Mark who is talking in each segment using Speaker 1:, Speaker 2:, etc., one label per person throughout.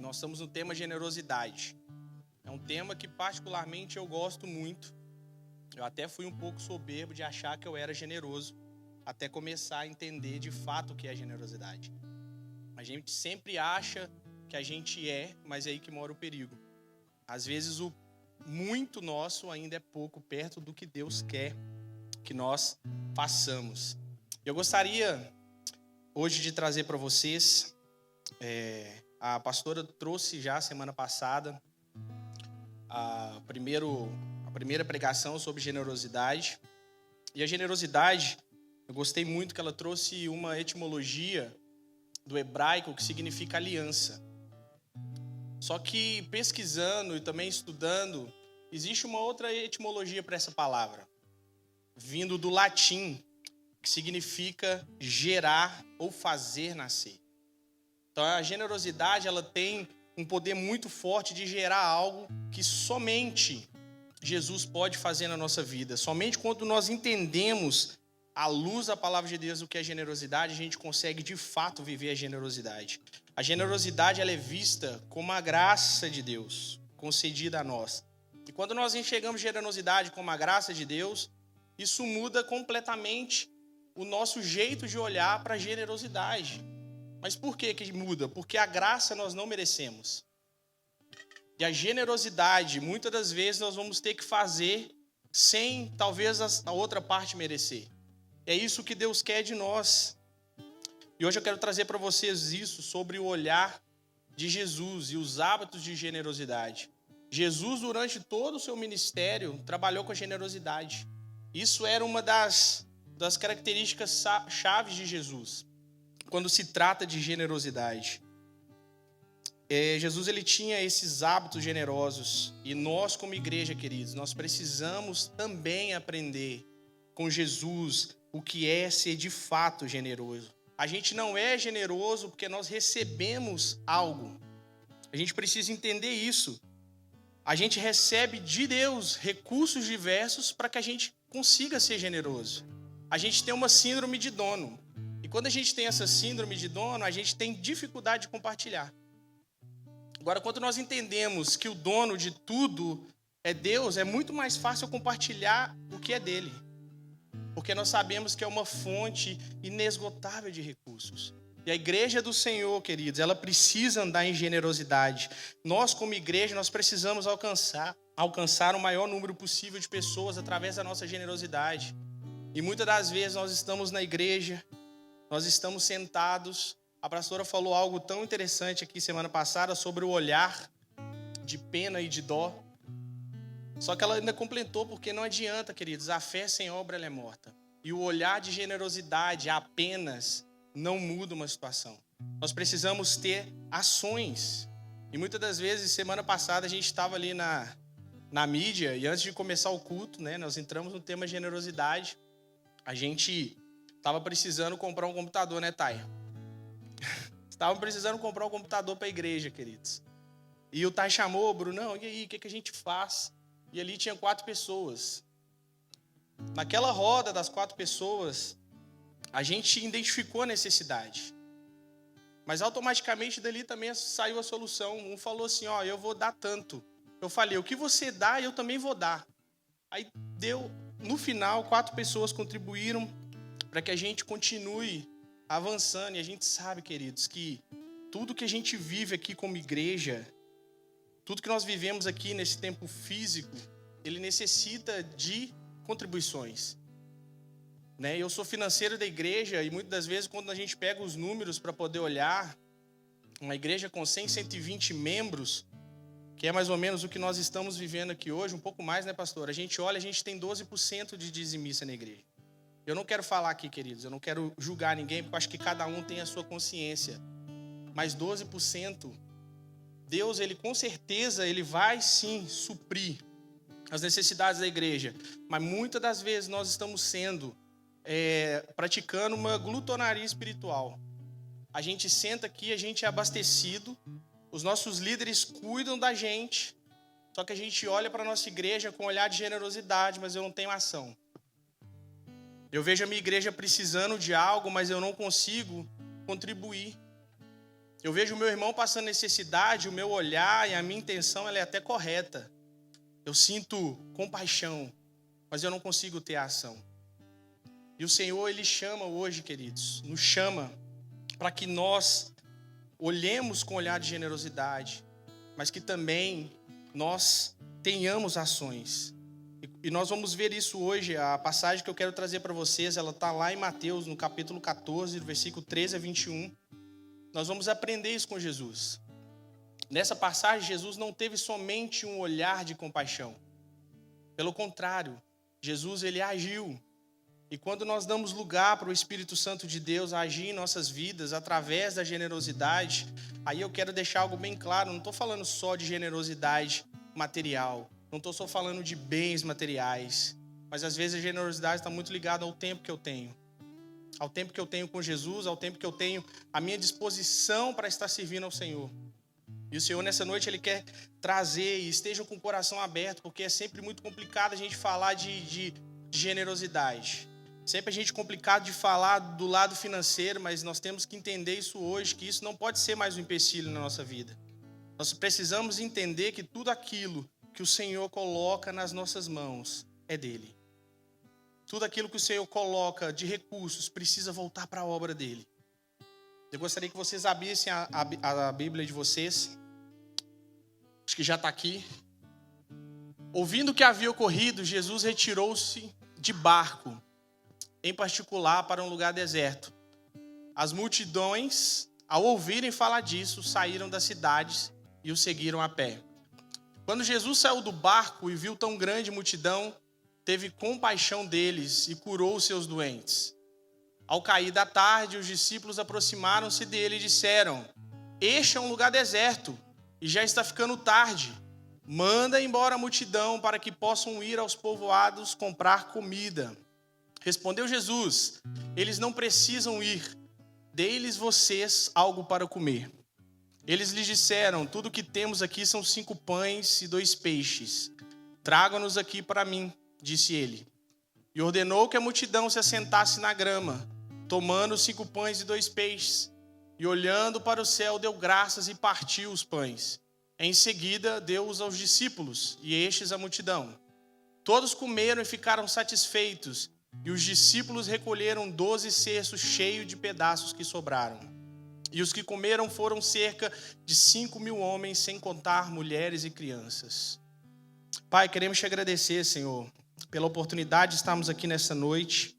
Speaker 1: nós estamos no tema generosidade. É um tema que particularmente eu gosto muito. Eu até fui um pouco soberbo de achar que eu era generoso, até começar a entender de fato o que é generosidade. A gente sempre acha que a gente é, mas é aí que mora o perigo. Às vezes o muito nosso ainda é pouco perto do que Deus quer que nós façamos. Eu gostaria hoje de trazer para vocês, a pastora trouxe já semana passada a primeira pregação sobre generosidade. E a generosidade, eu gostei muito que ela trouxe uma etimologia do hebraico que significa aliança. Só que pesquisando e também estudando, existe uma outra etimologia para essa palavra, vindo do latim, que significa gerar ou fazer nascer. Então a generosidade, ela tem um poder muito forte de gerar algo que somente Jesus pode fazer na nossa vida. Somente quando nós entendemos, à luz da palavra de Deus, o que é generosidade, a gente consegue de fato viver a generosidade. A generosidade, ela é vista como a graça de Deus concedida a nós. E quando nós enxergamos generosidade como a graça de Deus, isso muda completamente o nosso jeito de olhar para a generosidade. Mas por que muda? Porque a graça nós não merecemos. E a generosidade, muitas das vezes, nós vamos ter que fazer sem, talvez, a outra parte merecer. É isso que Deus quer de nós. E hoje eu quero trazer para vocês isso sobre o olhar de Jesus e os hábitos de generosidade. Jesus, durante todo o seu ministério, trabalhou com a generosidade. Isso era uma das características chaves de Jesus, quando se trata de generosidade. Jesus, ele tinha esses hábitos generosos. E nós, como igreja, queridos, nós precisamos também aprender com Jesus o que é ser de fato generoso. A gente não é generoso porque nós recebemos algo. A gente precisa entender isso. A gente recebe de Deus recursos diversos para que a gente consiga ser generoso. A gente tem uma síndrome de dono. E quando a gente tem essa síndrome de dono, a gente tem dificuldade de compartilhar. Agora, quando nós entendemos que o dono de tudo é Deus, é muito mais fácil compartilhar o que é dele. Porque nós sabemos que é uma fonte inesgotável de recursos. E a igreja do Senhor, queridos, ela precisa andar em generosidade. Nós, como igreja, nós precisamos alcançar o maior número possível de pessoas através da nossa generosidade. E muitas das vezes nós estamos na igreja, nós estamos sentados. A pastora falou algo tão interessante aqui semana passada sobre o olhar de pena e de dó. Só que ela ainda completou, porque não adianta, queridos, a fé sem obra ela é morta. E o olhar de generosidade apenas não muda uma situação. Nós precisamos ter ações. E muitas das vezes, semana passada, a gente estava ali na mídia, e antes de começar o culto, né, nós entramos no tema generosidade. A gente estava precisando comprar um computador, né, Thay? Estavam precisando comprar um computador para a igreja, queridos. E o Thay chamou, Brunão, e aí, o que a gente faz? E ali tinha 4 pessoas. Naquela roda das 4 pessoas, a gente identificou a necessidade. Mas automaticamente dali também saiu a solução. Um falou assim, eu vou dar tanto. Eu falei, o que você dá, eu também vou dar. Aí deu, no final, 4 pessoas contribuíram para que a gente continue avançando. E a gente sabe, queridos, que tudo que a gente vive aqui como igreja, tudo que nós vivemos aqui nesse tempo físico, ele necessita de contribuições. Né? Eu sou financeiro da igreja e muitas das vezes quando a gente pega os números para poder olhar, uma igreja com 100, 120 membros, que é mais ou menos o que nós estamos vivendo aqui hoje, um pouco mais, né, pastor? A gente olha, a gente tem 12% de dizimista na igreja. Eu não quero falar aqui, queridos, eu não quero julgar ninguém, porque eu acho que cada um tem a sua consciência. Mas 12%, Deus, ele com certeza, ele vai sim suprir as necessidades da igreja. Mas muitas das vezes nós estamos praticando uma glutonaria espiritual. A gente senta aqui, a gente é abastecido, os nossos líderes cuidam da gente, só que a gente olha para a nossa igreja com um olhar de generosidade, mas eu não tenho ação. Eu vejo a minha igreja precisando de algo, mas eu não consigo contribuir. Eu vejo o meu irmão passando necessidade, o meu olhar e a minha intenção ela é até correta. Eu sinto compaixão, mas eu não consigo ter a ação. E o Senhor, Ele chama hoje, queridos, nos chama para que nós olhemos com olhar de generosidade, mas que também nós tenhamos ações. E nós vamos ver isso hoje. A passagem que eu quero trazer para vocês, ela está lá em Mateus, no capítulo 14, versículo 13 a 21. Nós vamos aprender isso com Jesus. Nessa passagem, Jesus não teve somente um olhar de compaixão. Pelo contrário, Jesus ele agiu. E quando nós damos lugar para o Espírito Santo de Deus agir em nossas vidas através da generosidade, aí eu quero deixar algo bem claro, não estou falando só de generosidade material, não estou só falando de bens materiais, mas às vezes a generosidade está muito ligada ao tempo que eu tenho. Ao tempo que eu tenho com Jesus, ao tempo que eu tenho à minha disposição para estar servindo ao Senhor. E o Senhor nessa noite Ele quer trazer e estejam com o coração aberto, porque é sempre muito complicado a gente falar de generosidade. Sempre a gente complicado de falar do lado financeiro, mas nós temos que entender isso hoje, que isso não pode ser mais um empecilho na nossa vida. Nós precisamos entender que tudo aquilo que o Senhor coloca nas nossas mãos é dele. Tudo aquilo que o Senhor coloca de recursos precisa voltar para a obra dele. Eu gostaria que vocês abrissem a Bíblia de vocês. Acho que já está aqui. Ouvindo o que havia ocorrido, Jesus retirou-se de barco, em particular para um lugar deserto. As multidões, ao ouvirem falar disso, saíram das cidades e o seguiram a pé. Quando Jesus saiu do barco e viu tão grande multidão, teve compaixão deles e curou os seus doentes. Ao cair da tarde, os discípulos aproximaram-se dele e disseram: este é um lugar deserto e já está ficando tarde. Manda embora a multidão para que possam ir aos povoados comprar comida. Respondeu Jesus: eles não precisam ir, dê-lhes vocês algo para comer. Eles lhes disseram: tudo o que temos aqui são 5 pães e 2 peixes. Tragam-nos aqui para mim, disse ele. E ordenou que a multidão se assentasse na grama, tomando 5 pães e 2 peixes. E olhando para o céu, deu graças e partiu os pães. Em seguida, deu-os aos discípulos, e estes à multidão. Todos comeram e ficaram satisfeitos, e os discípulos recolheram 12 cestos cheios de pedaços que sobraram. E os que comeram foram cerca de 5.000 homens, sem contar mulheres e crianças. Pai, queremos te agradecer, Senhor, pela oportunidade de estarmos aqui nessa noite,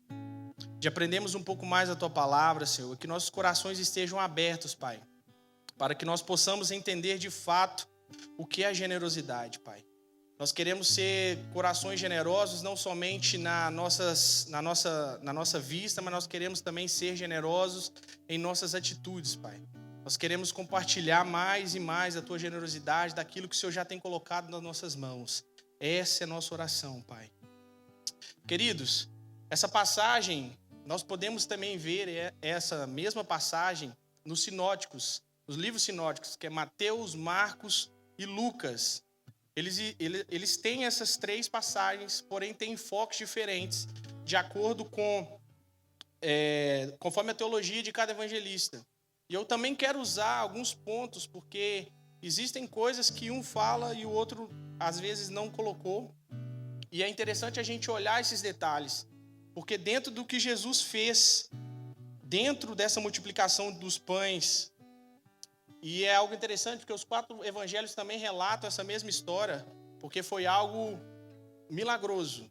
Speaker 1: de aprendermos um pouco mais da Tua palavra, Senhor, que nossos corações estejam abertos, Pai, para que nós possamos entender de fato o que é a generosidade, Pai. Nós queremos ser corações generosos não somente na nossa vista, mas nós queremos também ser generosos em nossas atitudes, Pai. Nós queremos compartilhar mais e mais a Tua generosidade daquilo que o Senhor já tem colocado nas nossas mãos. Essa é a nossa oração, Pai. Queridos, essa passagem, nós podemos também ver essa mesma passagem nos sinóticos, nos livros sinóticos, que é Mateus, Marcos e Lucas. Eles têm essas 3 passagens, porém têm enfoques diferentes, de acordo com, conforme a teologia de cada evangelista. E eu também quero usar alguns pontos, porque existem coisas que um fala e o outro, às vezes, não colocou. E é interessante a gente olhar esses detalhes, porque dentro do que Jesus fez, dentro dessa multiplicação dos pães, e é algo interessante, porque os 4 evangelhos também relatam essa mesma história, porque foi algo milagroso.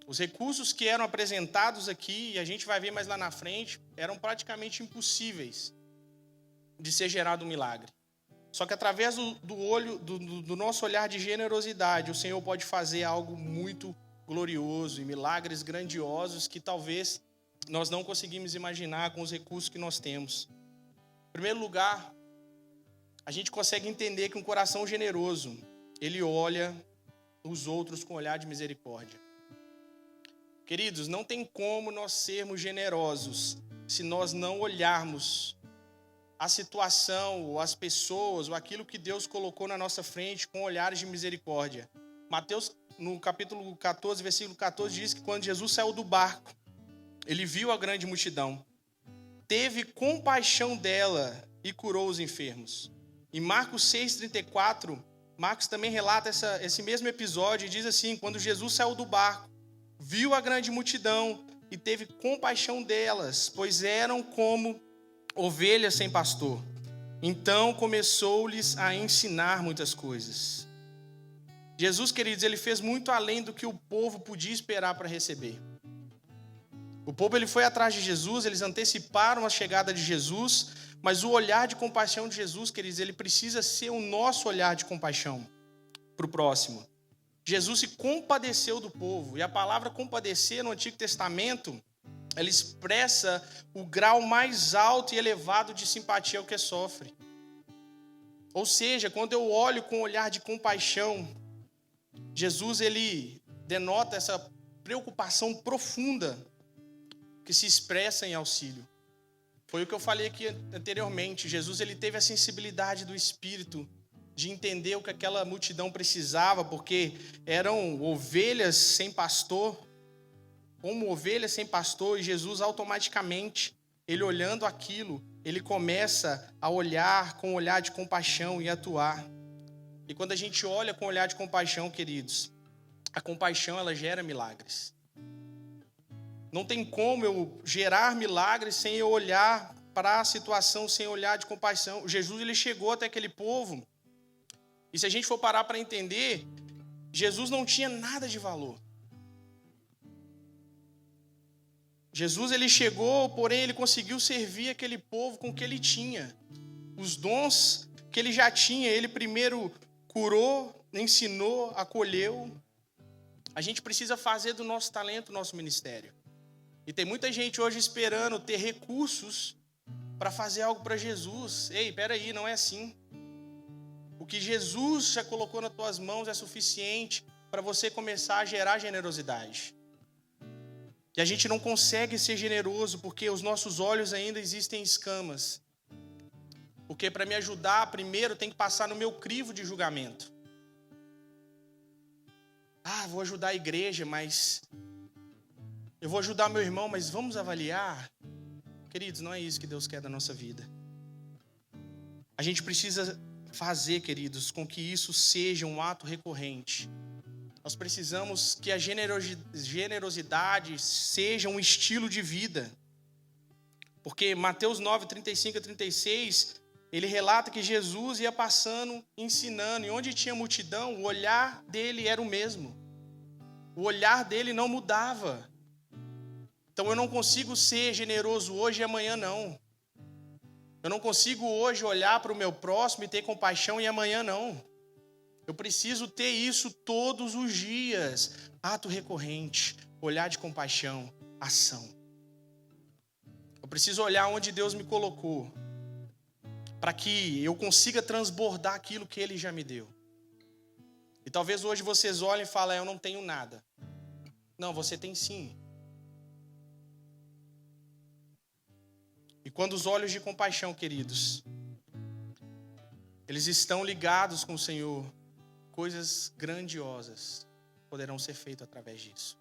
Speaker 1: Os recursos que eram apresentados aqui, e a gente vai ver mais lá na frente, eram praticamente impossíveis de ser gerado um milagre. Só que através do nosso olhar de generosidade, o Senhor pode fazer algo muito glorioso e milagres grandiosos que talvez nós não conseguimos imaginar com os recursos que nós temos. Em primeiro lugar, a gente consegue entender que um coração generoso, ele olha os outros com olhar de misericórdia. Queridos, não tem como nós sermos generosos se nós não olharmos a situação, ou as pessoas, ou aquilo que Deus colocou na nossa frente com olhares de misericórdia. Mateus, no capítulo 14, versículo 14, diz que quando Jesus saiu do barco, ele viu a grande multidão, teve compaixão dela e curou os enfermos. Em Marcos 6,34, Marcos também relata esse mesmo episódio e diz assim: quando Jesus saiu do barco, viu a grande multidão e teve compaixão delas, pois eram como ovelhas sem pastor. Então começou-lhes a ensinar muitas coisas. Jesus, queridos, ele fez muito além do que o povo podia esperar para receber. O povo ele foi atrás de Jesus, eles anteciparam a chegada de Jesus, mas o olhar de compaixão de Jesus, queridos, ele precisa ser o nosso olhar de compaixão para o próximo. Jesus se compadeceu do povo, e a palavra compadecer no Antigo Testamento, ela expressa o grau mais alto e elevado de simpatia ao que sofre. Ou seja, quando eu olho com um olhar de compaixão, Jesus ele denota essa preocupação profunda que se expressa em auxílio. Foi o que eu falei aqui anteriormente. Jesus ele teve a sensibilidade do Espírito de entender o que aquela multidão precisava, porque eram ovelhas sem pastor, como ovelhas sem pastor, e Jesus automaticamente, ele olhando aquilo, ele começa a olhar com um olhar de compaixão e atuar. E quando a gente olha com um olhar de compaixão, queridos, a compaixão ela gera milagres. Não tem como eu gerar milagres sem eu olhar para a situação, sem olhar de compaixão. Jesus ele chegou até aquele povo, e se a gente for parar para entender, Jesus não tinha nada de valor. Jesus ele chegou, porém ele conseguiu servir aquele povo com o que ele tinha. Os dons que ele já tinha, ele primeiro curou, ensinou, acolheu. A gente precisa fazer do nosso talento o nosso ministério. E tem muita gente hoje esperando ter recursos para fazer algo para Jesus. Ei, peraí, não é assim. O que Jesus já colocou nas tuas mãos é suficiente para você começar a gerar generosidade. E a gente não consegue ser generoso porque os nossos olhos ainda existem escamas. Porque para me ajudar, primeiro tem que passar no meu crivo de julgamento. Vou ajudar a igreja, mas... eu vou ajudar meu irmão, mas vamos avaliar? Queridos, não é isso que Deus quer da nossa vida. A gente precisa fazer, queridos, com que isso seja um ato recorrente. Nós precisamos que a generosidade seja um estilo de vida. Porque Mateus 9, 35 a 36, ele relata que Jesus ia passando, ensinando, e onde tinha multidão, o olhar dele era o mesmo. O olhar dele não mudava. Então eu não consigo ser generoso hoje e amanhã não. Eu não consigo hoje olhar para o meu próximo e ter compaixão e amanhã não. Eu preciso ter isso todos os dias. Ato recorrente, olhar de compaixão, ação. Eu preciso olhar onde Deus me colocou, para que eu consiga transbordar aquilo que Ele já me deu. E talvez hoje vocês olhem e falem, eu não tenho nada. Não, você tem sim. E quando os olhos de compaixão, queridos, eles estão ligados com o Senhor, coisas grandiosas poderão ser feitas através disso.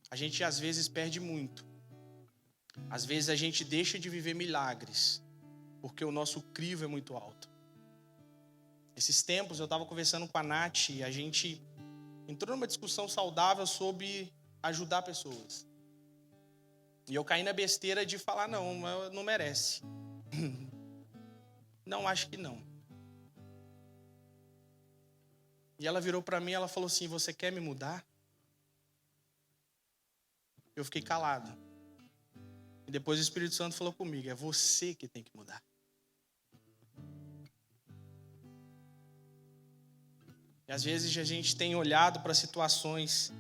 Speaker 1: A gente às vezes perde muito. Às vezes a gente deixa de viver milagres, porque o nosso crivo é muito alto. Esses tempos eu estava conversando com a Nath e a gente entrou numa discussão saudável sobre ajudar pessoas. E eu caí na besteira de falar, não merece. Não, acho que não. E ela virou para mim e ela falou assim, você quer me mudar? Eu fiquei calado. E depois o Espírito Santo falou comigo, é você que tem que mudar. E às vezes a gente tem olhado para situações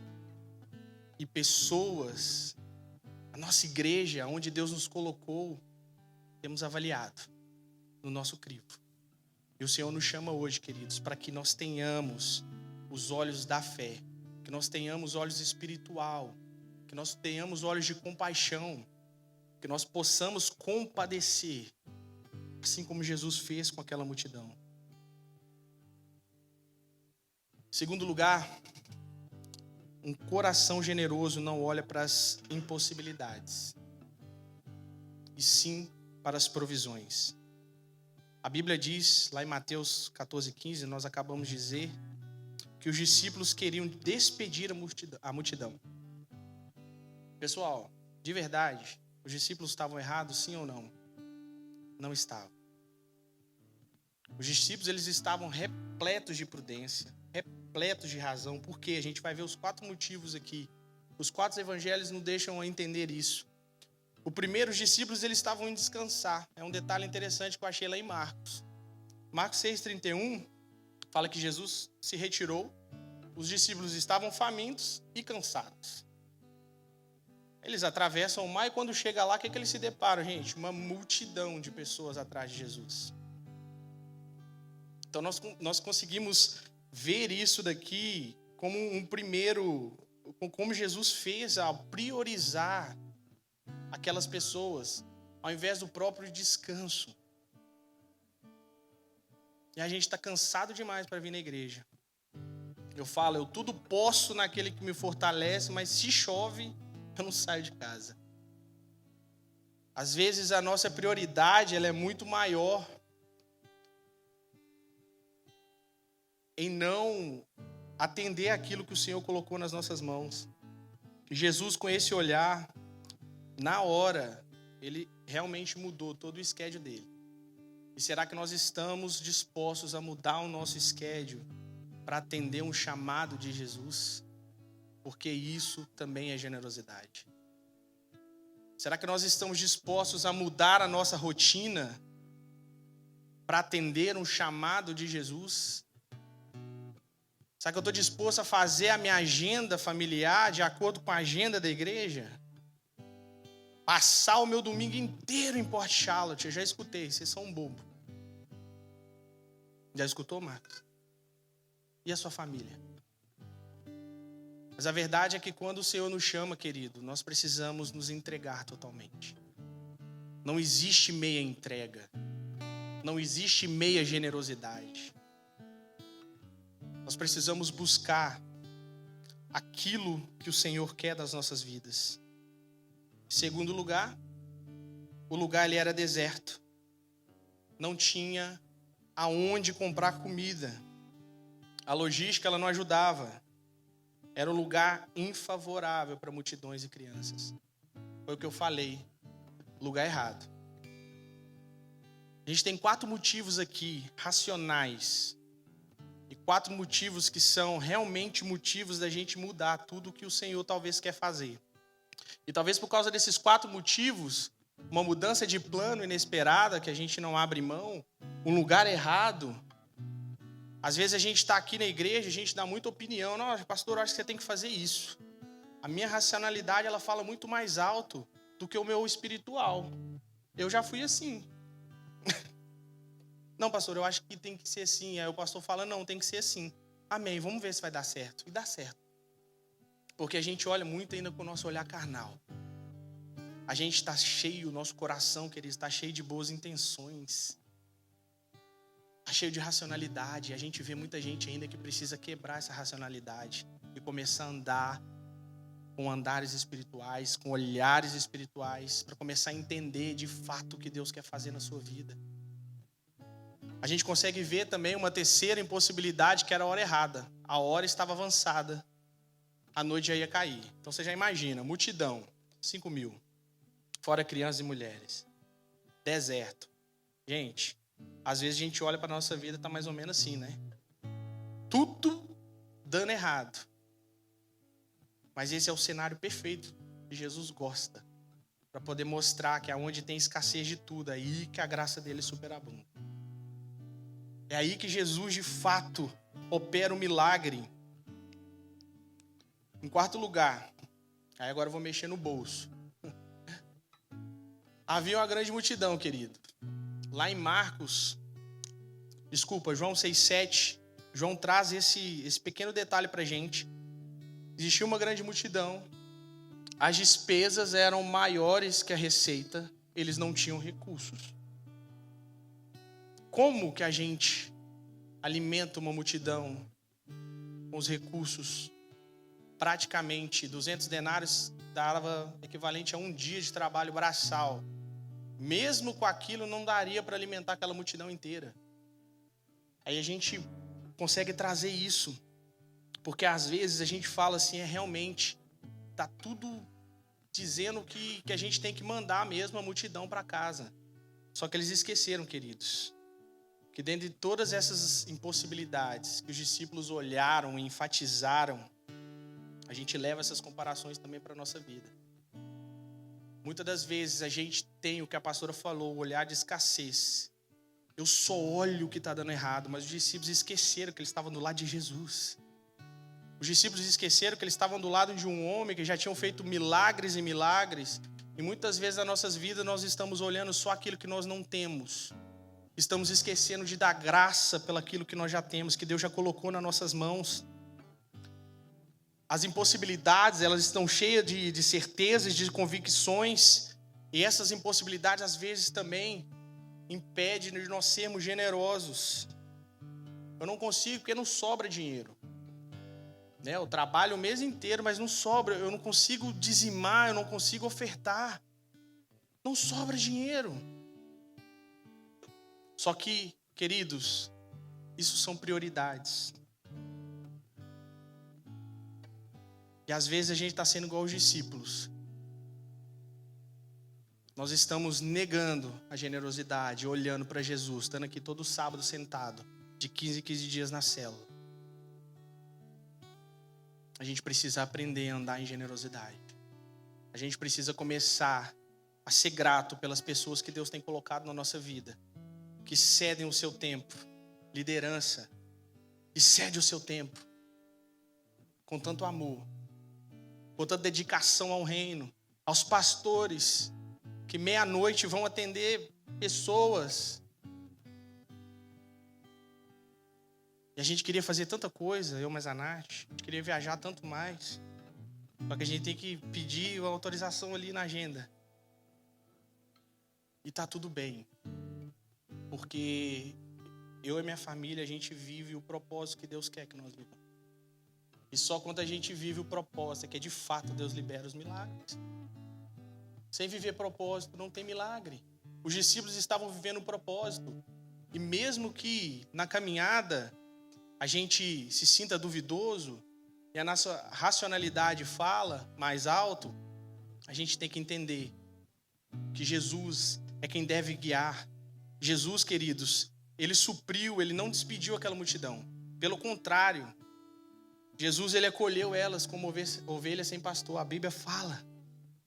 Speaker 1: e pessoas, a nossa igreja, onde Deus nos colocou, temos avaliado no nosso crivo. E o Senhor nos chama hoje, queridos, para que nós tenhamos os olhos da fé, que nós tenhamos olhos espiritual, que nós tenhamos olhos de compaixão, que nós possamos compadecer, assim como Jesus fez com aquela multidão. Em segundo lugar, um coração generoso não olha para as impossibilidades, e sim para as provisões. A Bíblia diz, lá em Mateus 14:15, nós acabamos de dizer, que os discípulos queriam despedir a multidão. Pessoal, de verdade, os discípulos estavam errados, sim ou não? Não estavam. Os discípulos, eles estavam repletos de prudência, repletos de razão. Por quê? A gente vai ver os 4 motivos aqui. Os 4 evangelhos nos deixam a entender isso. O primeiro, os discípulos, eles estavam indo descansar. É um detalhe interessante que eu achei lá em Marcos. Marcos 6:31 fala que Jesus se retirou. Os discípulos estavam famintos e cansados. Eles atravessam o mar e quando chega lá, o que eles se deparam, gente? Uma multidão de pessoas atrás de Jesus. Então nós conseguimos ver isso daqui como um primeiro, como Jesus fez ao priorizar aquelas pessoas, ao invés do próprio descanso. E a gente está cansado demais para vir na igreja. Eu falo, eu tudo posso naquele que me fortalece, mas se chove, eu não saio de casa. Às vezes a nossa prioridade ela é muito maior em não atender aquilo que o Senhor colocou nas nossas mãos. Jesus, com esse olhar, na hora, ele realmente mudou todo o schedule dele. E será que nós estamos dispostos a mudar o nosso schedule para atender um chamado de Jesus? Porque isso também é generosidade. Será que nós estamos dispostos a mudar a nossa rotina para atender um chamado de Jesus? Será que eu estou disposto a fazer a minha agenda familiar de acordo com a agenda da igreja? Passar o meu domingo inteiro em Port Charlotte? Eu já escutei, vocês são um bobo. Já escutou, Marcos? E a sua família? Mas a verdade é que quando o Senhor nos chama, querido, nós precisamos nos entregar totalmente. Não existe meia entrega. Não existe meia generosidade. Nós precisamos buscar aquilo que o Senhor quer das nossas vidas. Em segundo lugar, o lugar ele era deserto. Não tinha aonde comprar comida. A logística ela não ajudava. Era um lugar infavorável para multidões e crianças. Foi o que eu falei. Lugar errado. A gente tem 4 motivos aqui, racionais. E 4 motivos que são realmente motivos da gente mudar tudo o que o Senhor talvez quer fazer. E talvez por causa desses 4 motivos, uma mudança de plano inesperada, que a gente não abre mão, um lugar errado. Às vezes a gente está aqui na igreja, a gente dá muita opinião. Não, pastor, eu acho que você tem que fazer isso. A minha racionalidade, ela fala muito mais alto do que o meu espiritual. Eu já fui assim. Não, pastor, eu acho que tem que ser assim. Aí o pastor fala, não, tem que ser assim. Amém, vamos ver se vai dar certo. E dá certo. Porque a gente olha muito ainda com o nosso olhar carnal. A gente está cheio, o nosso coração, querido, está cheio de boas intenções. Está cheio de racionalidade. E a gente vê muita gente ainda que precisa quebrar essa racionalidade e começar a andar com andares espirituais, com olhares espirituais, para começar a entender de fato o que Deus quer fazer na sua vida. A gente consegue ver também uma terceira impossibilidade, que era a hora errada. A hora estava avançada, a noite já ia cair. Então você já imagina, multidão, 5.000, fora crianças e mulheres, deserto. Gente, às vezes a gente olha para a nossa vida, está mais ou menos assim, né? Tudo dando errado. Mas esse é o cenário perfeito que Jesus gosta, para poder mostrar que aonde tem escassez de tudo, aí que a graça dele superabunda. É aí que Jesus, de fato, opera um milagre. Em quarto lugar, aí agora eu vou mexer no bolso. Havia uma grande multidão, querido. Lá em João 6,7, João traz esse pequeno detalhe para a gente. Existia uma grande multidão. As despesas eram maiores que a receita. Eles não tinham recursos. Como que a gente alimenta uma multidão com os recursos? Praticamente 200 denários dava equivalente a um dia de trabalho braçal. Mesmo com aquilo, não daria para alimentar aquela multidão inteira. Aí a gente consegue trazer isso, porque às vezes a gente fala assim, realmente, tá tudo dizendo que a gente tem que mandar mesmo a multidão para casa. Só que eles esqueceram, queridos, que dentro de todas essas impossibilidades que os discípulos olharam e enfatizaram, a gente leva essas comparações também para a nossa vida. Muitas das vezes a gente tem o que a pastora falou, o olhar de escassez. Eu só olho o que está dando errado, mas os discípulos esqueceram que eles estavam do lado de Jesus. Os discípulos esqueceram que eles estavam do lado de um homem que já tinham feito milagres e milagres. E muitas vezes nas nossas vidas nós estamos olhando só aquilo que nós não temos. Estamos esquecendo de dar graça pelaquilo que nós já temos, que Deus já colocou nas nossas mãos. As impossibilidades, elas estão cheias de certezas, de convicções. E essas impossibilidades, às vezes, também impedem de nós sermos generosos. Eu não consigo, porque não sobra dinheiro. Eu trabalho o mês inteiro, mas não sobra. Eu não consigo dizimar, eu não consigo ofertar. Não sobra dinheiro. Só que, queridos, isso são prioridades. E às vezes a gente está sendo igual aos discípulos. Nós estamos negando a generosidade, olhando para Jesus, estando aqui todo sábado sentado, de 15 em 15 dias na célula. A gente precisa aprender a andar em generosidade. A gente precisa começar a ser grato pelas pessoas que Deus tem colocado na nossa vida, que cedem o seu tempo, liderança, e cede o seu tempo, com tanto amor, com tanta dedicação ao reino, aos pastores, que meia-noite vão atender pessoas. E a gente queria fazer tanta coisa, eu mais a Nath, a gente queria viajar tanto mais. Só que a gente tem que pedir uma autorização ali na agenda. E tá tudo bem. Porque eu e minha família, a gente vive o propósito que Deus quer que nós vivamos. E só quando a gente vive o propósito é que de fato Deus libera os milagres. Sem viver propósito não tem milagre. Os discípulos estavam vivendo o propósito. E mesmo que na caminhada a gente se sinta duvidoso e a nossa racionalidade fala mais alto, a gente tem que entender que Jesus é quem deve guiar. Jesus, queridos, ele supriu, ele não despediu aquela multidão. Pelo contrário, Jesus, ele acolheu elas como ovelhas sem pastor. A Bíblia fala.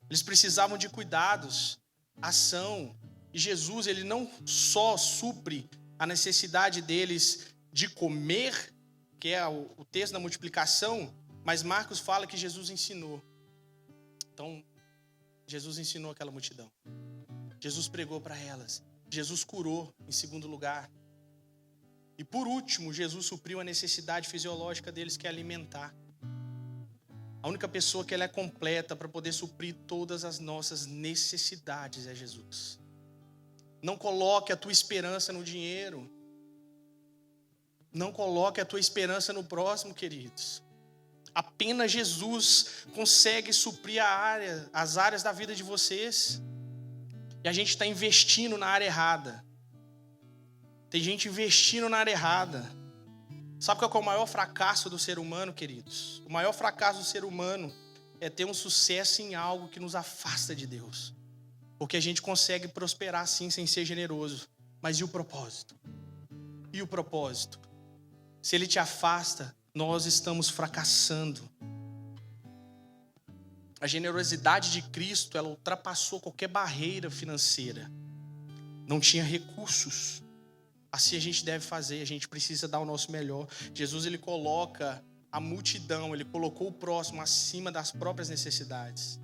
Speaker 1: Eles precisavam de cuidados, ação. E Jesus, ele não só supre a necessidade deles de comer, que é o texto da multiplicação, mas Marcos fala que Jesus ensinou. Então, Jesus ensinou aquela multidão. Jesus pregou para elas. Jesus curou, em segundo lugar. E por último, Jesus supriu a necessidade fisiológica deles, que é alimentar. A única pessoa que ela é completa para poder suprir todas as nossas necessidades é Jesus. Não coloque a tua esperança no dinheiro. Não coloque a tua esperança no próximo, queridos. Apenas Jesus consegue suprir as áreas da vida de vocês. E a gente está investindo na área errada. Tem gente investindo na área errada. Sabe qual é o maior fracasso do ser humano, queridos? O maior fracasso do ser humano é ter um sucesso em algo que nos afasta de Deus. Porque a gente consegue prosperar sim sem ser generoso. Mas e o propósito? E o propósito? Se ele te afasta, nós estamos fracassando. A generosidade de Cristo, ela ultrapassou qualquer barreira financeira. Não tinha recursos. Assim a gente deve fazer, a gente precisa dar o nosso melhor. Jesus, ele coloca a multidão, ele colocou o próximo acima das próprias necessidades.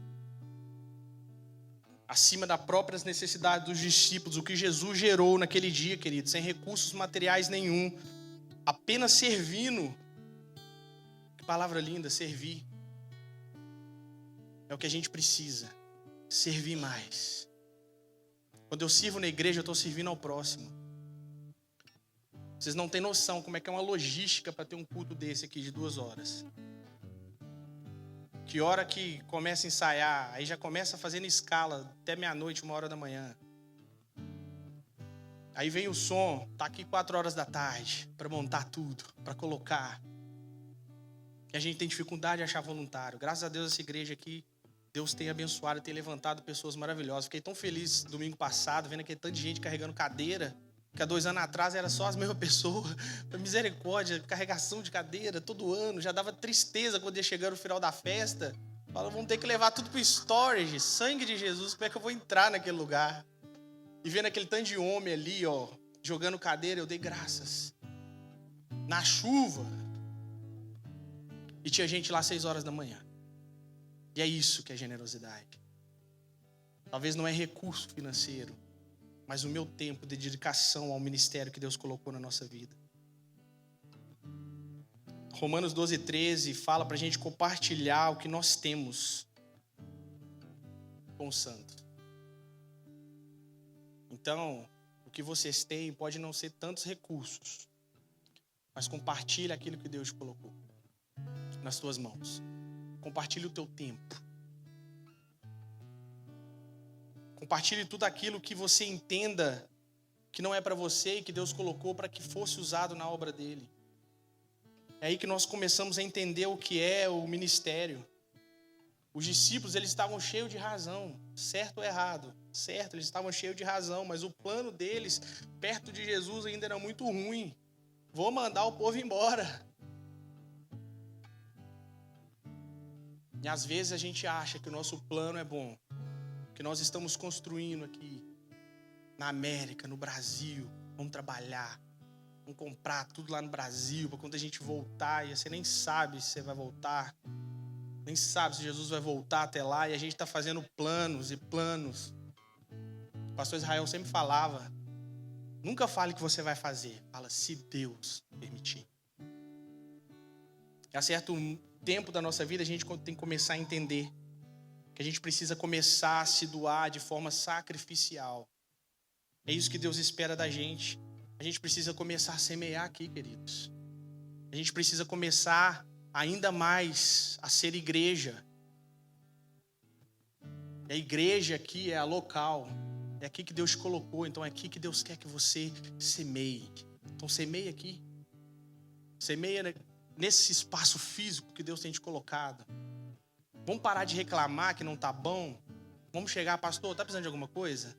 Speaker 1: Acima das próprias necessidades dos discípulos, o que Jesus gerou naquele dia, querido, sem recursos materiais nenhum, apenas servindo. Que palavra linda, servir. É o que a gente precisa, servir mais. Quando eu sirvo na igreja, eu estou servindo ao próximo. Vocês não têm noção como é que é uma logística para ter um culto desse aqui de 2 horas. Que hora que começa a ensaiar, aí já começa fazendo escala até meia-noite, 1h da manhã. Aí vem o som, tá aqui 4 horas da tarde para montar tudo, para colocar. E a gente tem dificuldade de achar voluntário. Graças a Deus essa igreja aqui, Deus tem abençoado e tem levantado pessoas maravilhosas. Fiquei tão feliz domingo passado, vendo aquele tanto de gente carregando cadeira, que há 2 anos atrás era só as mesmas pessoas. Misericórdia, carregação de cadeira todo ano. Já dava tristeza quando ia chegando no final da festa. Fala, vamos ter que levar tudo pro storage. Sangue de Jesus, como é que eu vou entrar naquele lugar? E vendo aquele tanto de homem ali, ó, jogando cadeira, eu dei graças. Na chuva. E tinha gente lá às 6 horas da manhã. E é isso que é generosidade. Talvez não é recurso financeiro, mas o meu tempo de dedicação ao ministério que Deus colocou na nossa vida. Romanos 12:13 fala pra gente compartilhar o que nós temos com os santos. Então, o que vocês têm pode não ser tantos recursos, mas compartilha aquilo que Deus colocou nas tuas mãos. Compartilhe o teu tempo. Compartilhe tudo aquilo que você entenda que não é para você e que Deus colocou para que fosse usado na obra dele. É aí que nós começamos a entender o que é o ministério. Os discípulos, eles estavam cheios de razão, certo ou errado. Certo, eles estavam cheios de razão, mas o plano deles, perto de Jesus, ainda era muito ruim. Vou mandar o povo embora. E às vezes a gente acha que o nosso plano é bom, que nós estamos construindo aqui na América, no Brasil, vamos trabalhar, vamos comprar tudo lá no Brasil, para quando a gente voltar, e você nem sabe se você vai voltar, nem sabe se Jesus vai voltar até lá, e a gente está fazendo planos e planos. O pastor Israel sempre falava, nunca fale o que você vai fazer, fala se Deus permitir. E a certo tempo da nossa vida a gente tem que começar a entender que a gente precisa começar a se doar de forma sacrificial. É isso que Deus espera da gente. A gente precisa começar a semear aqui, queridos. A gente precisa começar ainda mais a ser igreja. E a igreja aqui é a local. É aqui que Deus te colocou. Então é aqui que Deus quer que você semeie. Então semeia aqui. Semeia nesse espaço físico que Deus tem te colocado. Vamos parar de reclamar que não tá bom. Vamos chegar, pastor, tá precisando de alguma coisa?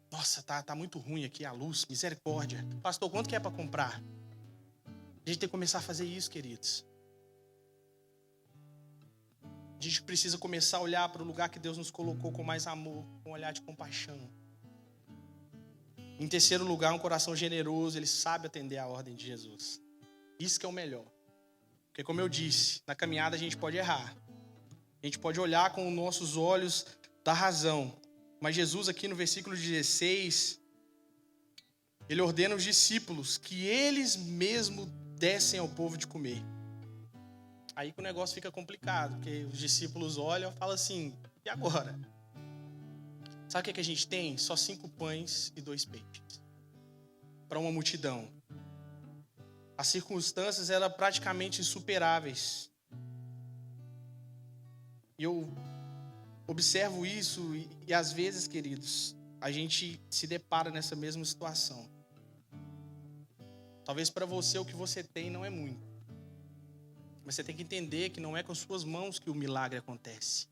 Speaker 1: Nossa, tá muito ruim aqui a luz, misericórdia. Pastor, quanto que é para comprar? A gente tem que começar a fazer isso, queridos. A gente precisa começar a olhar para o lugar que Deus nos colocou com mais amor, com um olhar de compaixão. Em terceiro lugar, um coração generoso, ele sabe atender a ordem de Jesus. Isso que é o melhor. Porque como eu disse, na caminhada a gente pode errar. A gente pode olhar com os nossos olhos da razão. Mas Jesus aqui no versículo 16, ele ordena os discípulos que eles mesmos dessem ao povo de comer. Aí que o negócio fica complicado, porque os discípulos olham e falam assim, e agora? Sabe o que a gente tem? Só 5 pães e 2 peixes. Para uma multidão. As circunstâncias eram praticamente insuperáveis. E eu observo isso e às vezes, queridos, a gente se depara nessa mesma situação. Talvez para você o que você tem não é muito. Mas você tem que entender que não é com suas mãos que o milagre acontece.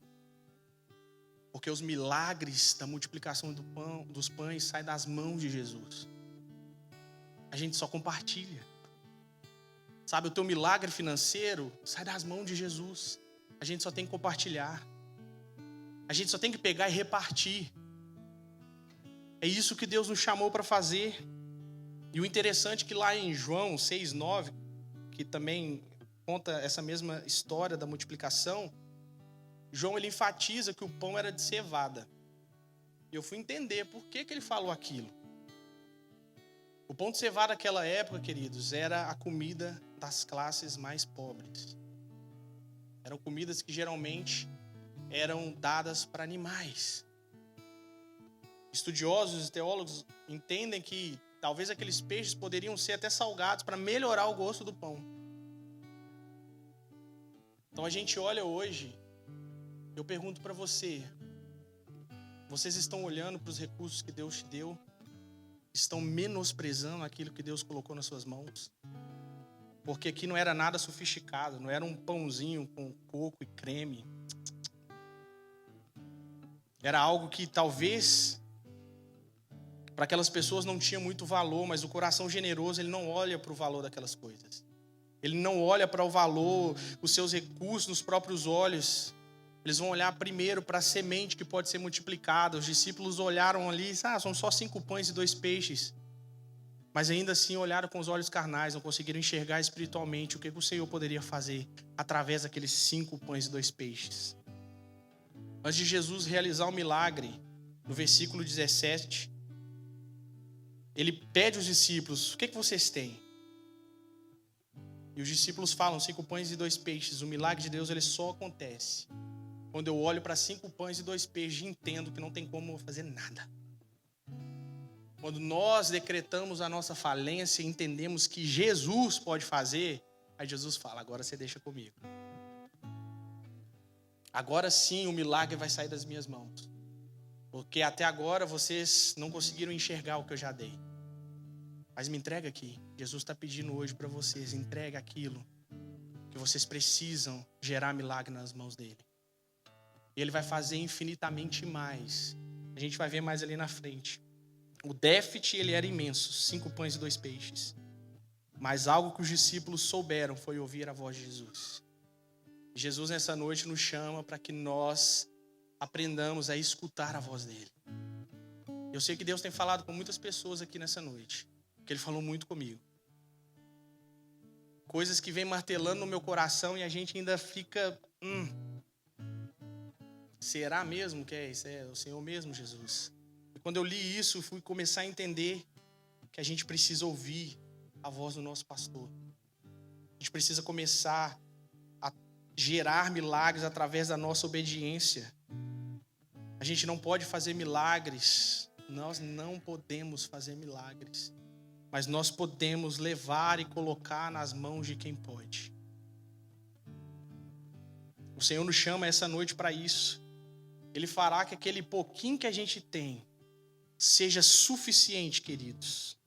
Speaker 1: Porque os milagres da multiplicação dos pães saem das mãos de Jesus. A gente só compartilha. Sabe, o teu milagre financeiro sai das mãos de Jesus. A gente só tem que compartilhar. A gente só tem que pegar e repartir. É isso que Deus nos chamou para fazer. E o interessante é que lá em João 6,9, que também conta essa mesma história da multiplicação, João ele enfatiza que o pão era de cevada. E eu fui entender por que ele falou aquilo. O pão de cevada naquela época, queridos, era a comida das classes mais pobres. Eram comidas que geralmente eram dadas para animais. Estudiosos e teólogos entendem que talvez aqueles peixes poderiam ser até salgados para melhorar o gosto do pão. Então a gente olha hoje, eu pergunto para você, Vocês estão olhando para os recursos que Deus te deu? Estão menosprezando aquilo que Deus colocou nas suas mãos? Porque aqui não era nada sofisticado, não era um pãozinho com coco e creme. Era algo que talvez para aquelas pessoas não tinha muito valor, mas o coração generoso, ele não olha para o valor daquelas coisas. Ele não olha para o valor, os seus recursos nos próprios olhos. Eles vão olhar primeiro para a semente que pode ser multiplicada. Os discípulos olharam ali, são só 5 pães e 2 peixes. Mas ainda assim olharam com os olhos carnais, não conseguiram enxergar espiritualmente o que o Senhor poderia fazer através daqueles 5 pães e 2 peixes. Antes de Jesus realizar o milagre, no versículo 17, ele pede aos discípulos: o que vocês têm? E os discípulos falam: 5 pães e 2 peixes. O milagre de Deus, ele só acontece quando eu olho para 5 pães e 2 peixes e entendo que não tem como fazer nada. Quando nós decretamos a nossa falência e entendemos que Jesus pode fazer, aí Jesus fala: agora você deixa comigo. Agora sim o milagre vai sair das minhas mãos. Porque até agora vocês não conseguiram enxergar o que eu já dei. Mas me entrega aqui. Jesus está pedindo hoje para vocês: entrega aquilo que vocês precisam gerar milagre nas mãos dele. E ele vai fazer infinitamente mais. A gente vai ver mais ali na frente. O déficit, ele era imenso, 5 pães e 2 peixes. Mas algo que os discípulos souberam foi ouvir a voz de Jesus. Jesus nessa noite nos chama para que nós aprendamos a escutar a voz dele. Eu sei que Deus tem falado com muitas pessoas aqui nessa noite, porque ele falou muito comigo. Coisas que vem martelando no meu coração e a gente ainda fica... será mesmo que é isso? É o Senhor mesmo, Jesus? E quando eu li isso, fui começar a entender que a gente precisa ouvir a voz do nosso pastor. A gente precisa começar a gerar milagres através da nossa obediência. A gente não pode fazer milagres. Nós não podemos fazer milagres. Mas nós podemos levar e colocar nas mãos de quem pode. O Senhor nos chama essa noite para isso. Ele fará que aquele pouquinho que a gente tem seja suficiente, queridos,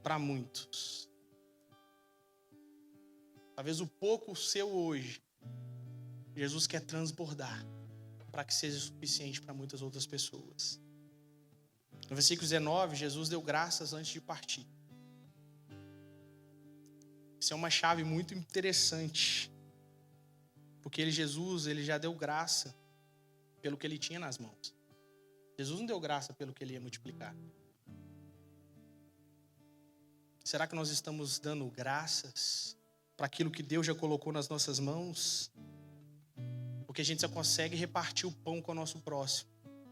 Speaker 1: para muitos. Talvez o pouco seu hoje, Jesus quer transbordar para que seja suficiente para muitas outras pessoas. No versículo 19, Jesus deu graças antes de partir. Isso é uma chave muito interessante, porque Jesus já deu graça pelo que ele tinha nas mãos. Jesus não deu graça pelo que ele ia multiplicar. Será que nós estamos dando graças para aquilo que Deus já colocou nas nossas mãos? Porque a gente só consegue repartir o pão com o nosso próximo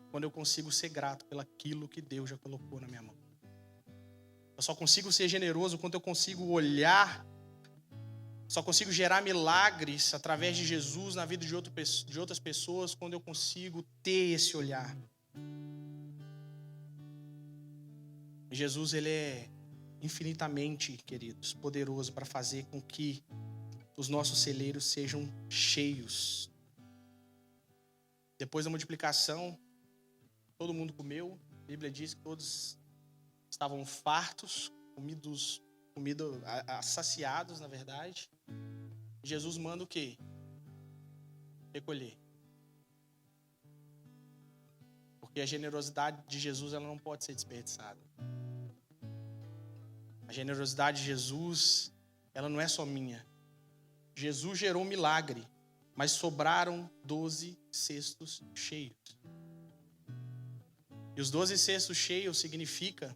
Speaker 1: quando eu consigo ser grato pelaquilo que Deus já colocou na minha mão. Eu só consigo ser generoso quando eu consigo olhar, só consigo gerar milagres através de Jesus na vida de outras pessoas quando eu consigo ter esse olhar. Jesus, ele é infinitamente, queridos, poderoso para fazer com que os nossos celeiros sejam cheios. Depois da multiplicação, todo mundo comeu. A Bíblia diz que todos estavam fartos, saciados, na verdade. Jesus manda o quê? Recolher. Porque a generosidade de Jesus, ela não pode ser desperdiçada. A generosidade de Jesus, ela não é só minha. Jesus gerou um milagre, mas sobraram 12 cestos cheios. E os 12 cestos cheios significa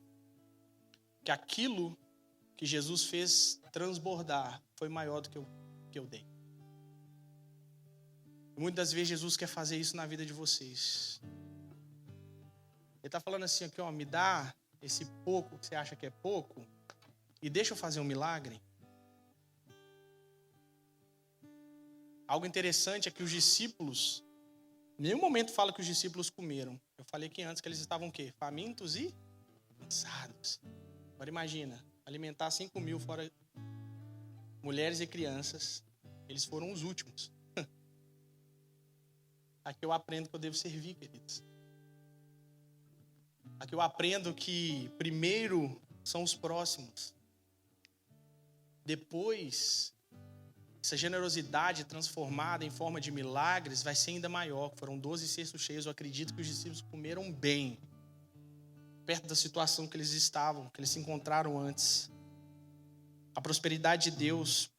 Speaker 1: que aquilo que Jesus fez transbordar foi maior do que eu dei. E muitas das vezes Jesus quer fazer isso na vida de vocês. Ele está falando assim aqui, me dá esse pouco que você acha que é pouco e deixa eu fazer um milagre. Algo interessante é que os discípulos, em nenhum momento fala que os discípulos comeram. Eu falei aqui antes que eles estavam o quê? Famintos e cansados. Agora imagina, alimentar 5.000 fora mulheres e crianças. Eles foram os últimos. Aqui eu aprendo que eu devo servir, queridos. Aqui eu aprendo que primeiro são os próximos. Depois, essa generosidade transformada em forma de milagres vai ser ainda maior. Foram 12 cestos cheios. Eu acredito que os discípulos comeram bem, perto da situação que eles estavam, que eles se encontraram antes. A prosperidade de Deus,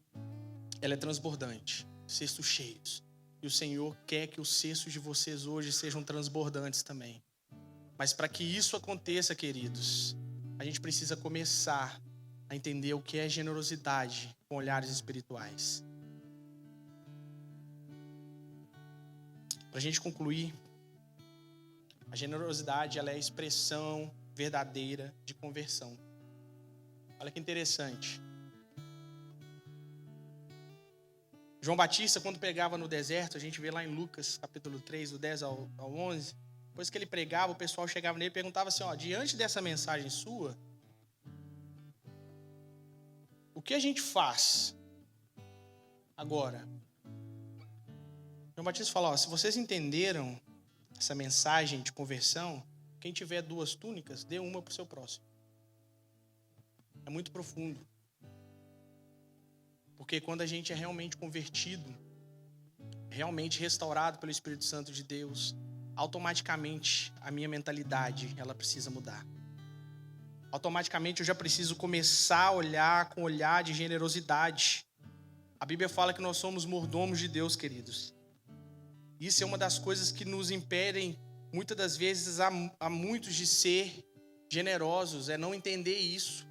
Speaker 1: ela é transbordante. Cestos cheios. E o Senhor quer que os cestos de vocês hoje sejam transbordantes também. Mas para que isso aconteça, queridos, a gente precisa começar a entender o que é generosidade com olhares espirituais. Para a gente concluir, a generosidade ela é a expressão verdadeira de conversão. Olha que interessante. João Batista, quando pregava no deserto, a gente vê lá em Lucas, capítulo 3, do 10 ao 11, depois que ele pregava, o pessoal chegava nele e perguntava assim, diante dessa mensagem sua, o que a gente faz agora? João Batista falou, se vocês entenderam essa mensagem de conversão, quem tiver 2 túnicas, dê uma para o seu próximo. É muito profundo. Porque quando a gente é realmente convertido, realmente restaurado pelo Espírito Santo de Deus, automaticamente a minha mentalidade, ela precisa mudar. Automaticamente eu já preciso começar a olhar com olhar de generosidade. A Bíblia fala que nós somos mordomos de Deus, queridos. Isso é uma das coisas que nos impedem, muitas das vezes, a muitos de ser generosos, é não entender isso.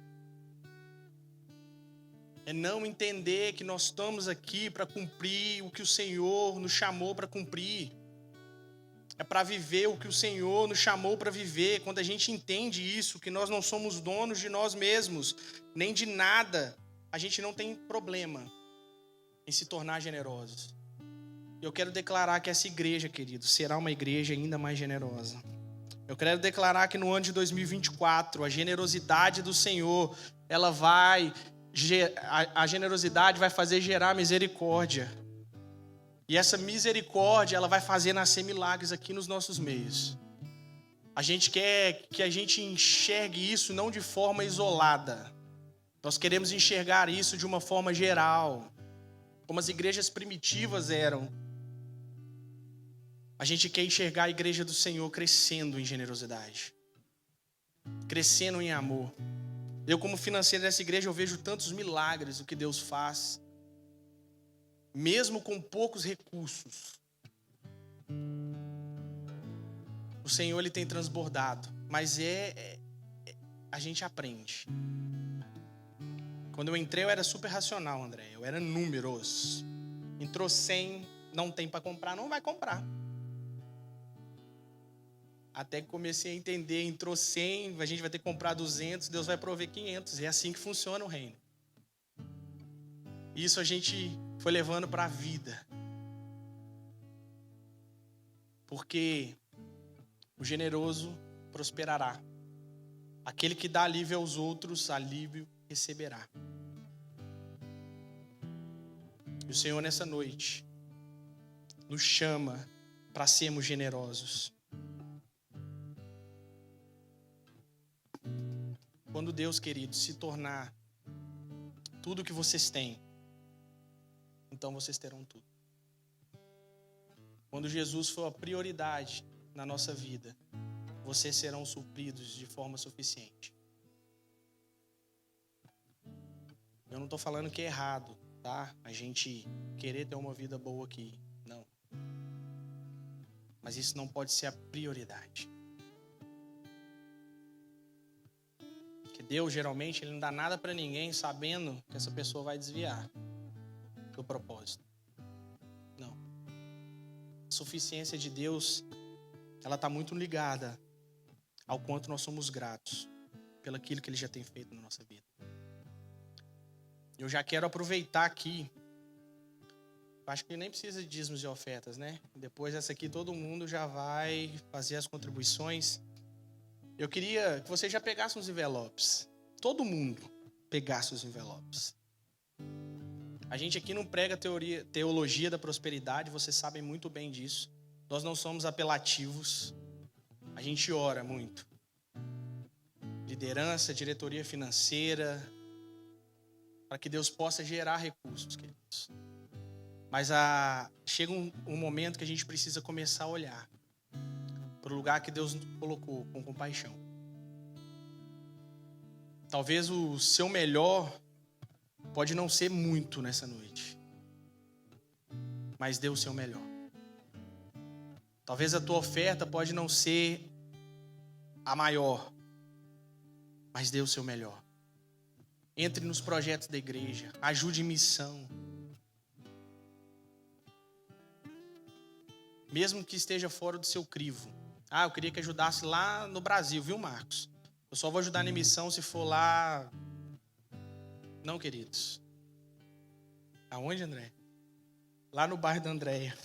Speaker 1: É não entender que nós estamos aqui para cumprir o que o Senhor nos chamou para cumprir. É para viver o que o Senhor nos chamou para viver. Quando a gente entende isso, que nós não somos donos de nós mesmos, nem de nada, a gente não tem problema em se tornar generosos. Eu quero declarar que essa igreja, querido, será uma igreja ainda mais generosa. Eu quero declarar que no ano de 2024, a generosidade do Senhor, a generosidade vai fazer gerar misericórdia. E essa misericórdia, ela vai fazer nascer milagres aqui nos nossos meios. A gente quer que a gente enxergue isso não de forma isolada. Nós queremos enxergar isso de uma forma geral, como as igrejas primitivas eram. A gente quer enxergar a igreja do Senhor crescendo em generosidade, crescendo em amor. Eu, como financeiro dessa igreja, eu vejo tantos milagres, o que Deus faz, mesmo com poucos recursos. O Senhor, Ele tem transbordado, mas a gente aprende. Quando eu entrei, eu era super racional, André, eu era números. Entrou 100, não tem para comprar, não vai comprar. Até que comecei a entender, entrou 100, a gente vai ter que comprar 200, Deus vai prover 500. É assim que funciona o reino. Isso a gente foi levando para a vida. Porque o generoso prosperará. Aquele que dá alívio aos outros, alívio receberá. E o Senhor, nessa noite, nos chama para sermos generosos. Quando Deus, querido, se tornar tudo o que vocês têm, então vocês terão tudo. Quando Jesus for a prioridade na nossa vida, vocês serão supridos de forma suficiente. Eu não estou falando que é errado, tá? A gente querer ter uma vida boa aqui, não. Mas isso não pode ser a prioridade. Que Deus, geralmente, Ele não dá nada para ninguém sabendo que essa pessoa vai desviar do propósito. Não. A suficiência de Deus, ela está muito ligada ao quanto nós somos gratos pelo aquilo que Ele já tem feito na nossa vida. Eu já quero aproveitar aqui, acho que nem precisa de dízimos e ofertas, né? Depois dessa aqui todo mundo já vai fazer as contribuições. Eu queria que você já pegasse uns envelopes. Todo mundo pegasse os envelopes. A gente aqui não prega teologia da prosperidade, vocês sabem muito bem disso. Nós não somos apelativos. A gente ora muito. liderança, diretoria financeira, para que Deus possa gerar recursos, queridos. Mas chega um momento que a gente precisa começar a olhar para o lugar que Deus nos colocou com compaixão. Talvez o seu melhor pode não ser muito nessa noite, mas dê o seu melhor. Talvez a tua oferta pode não ser a maior, mas dê o seu melhor. Entre nos projetos da igreja, ajude em missão. Mesmo que esteja fora do seu crivo. Eu queria que ajudasse lá no Brasil, viu, Marcos? Eu só vou ajudar na missão se for lá. Não, queridos. Aonde, André? Lá no bairro da Andréia.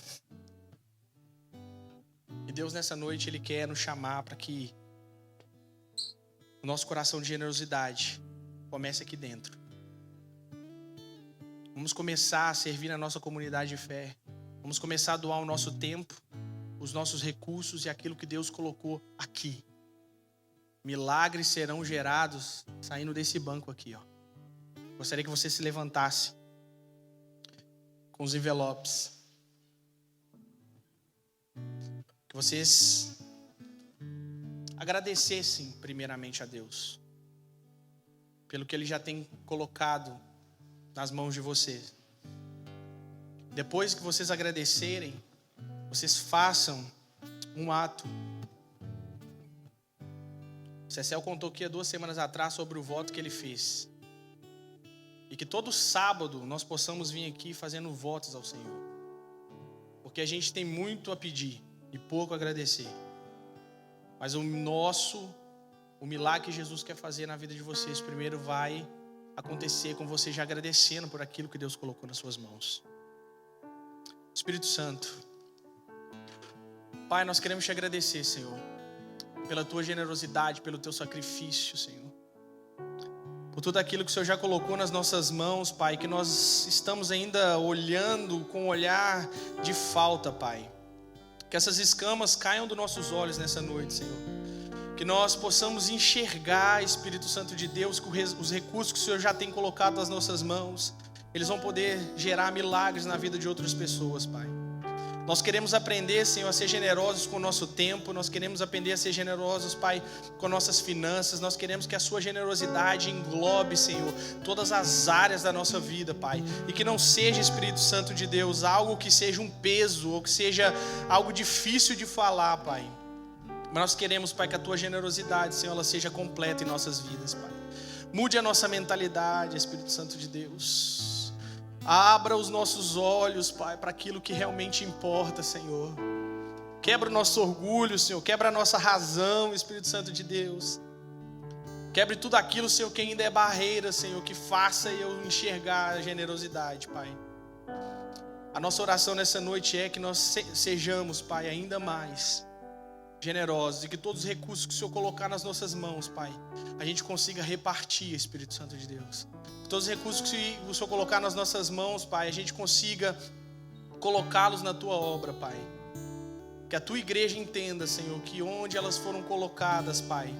Speaker 1: E Deus nessa noite, Ele quer nos chamar para que o nosso coração de generosidade comece aqui dentro. Vamos começar a servir na nossa comunidade de fé. Vamos começar a doar o nosso tempo, os nossos recursos e aquilo que Deus colocou aqui. Milagres serão gerados saindo desse banco aqui, ó. Gostaria que você se levantasse com os envelopes. Que vocês agradecessem primeiramente a Deus pelo que Ele já tem colocado nas mãos de vocês. Depois que vocês agradecerem, vocês façam um ato. O Cecel contou aqui há 2 semanas atrás sobre o voto que ele fez. E que todo sábado nós possamos vir aqui fazendo votos ao Senhor. Porque a gente tem muito a pedir e pouco a agradecer. Mas o milagre que Jesus quer fazer na vida de vocês, primeiro vai acontecer com vocês já agradecendo por aquilo que Deus colocou nas suas mãos. Espírito Santo, Pai, nós queremos te agradecer, Senhor, pela tua generosidade, pelo teu sacrifício, Senhor, por tudo aquilo que o Senhor já colocou nas nossas mãos, Pai, que nós estamos ainda olhando com um olhar de falta, Pai. Que essas escamas caiam dos nossos olhos nessa noite, Senhor. Que nós possamos enxergar, Espírito Santo de Deus, que os recursos que o Senhor já tem colocado nas nossas mãos, eles vão poder gerar milagres na vida de outras pessoas, Pai. Nós queremos aprender, Senhor, a ser generosos com o nosso tempo. Nós queremos aprender a ser generosos, Pai, com nossas finanças. Nós queremos que a sua generosidade englobe, Senhor, todas as áreas da nossa vida, Pai. E que não seja, Espírito Santo de Deus, algo que seja um peso ou que seja algo difícil de falar, Pai. Mas nós queremos, Pai, que a tua generosidade, Senhor, ela seja completa em nossas vidas, Pai. Mude a nossa mentalidade, Espírito Santo de Deus. Abra os nossos olhos, Pai, para aquilo que realmente importa, Senhor. Quebra o nosso orgulho, Senhor. Quebra a nossa razão, Espírito Santo de Deus. Quebre tudo aquilo, Senhor, que ainda é barreira, Senhor, que faça eu enxergar a generosidade, Pai. A nossa oração nessa noite é que nós sejamos, Pai, ainda mais generosos e que todos os recursos que o Senhor colocar nas nossas mãos, Pai, a gente consiga repartir, Espírito Santo de Deus. Todos os recursos que o Senhor colocar nas nossas mãos, Pai, a gente consiga colocá-los na Tua obra, Pai. Que a Tua igreja entenda, Senhor, que onde elas foram colocadas, Pai,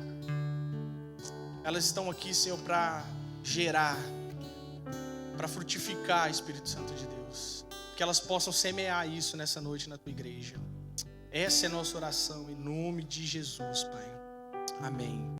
Speaker 1: elas estão aqui, Senhor, para gerar, para frutificar, Espírito Santo de Deus. Que elas possam semear isso nessa noite na Tua igreja. Essa é a nossa oração, em nome de Jesus, Pai. Amém.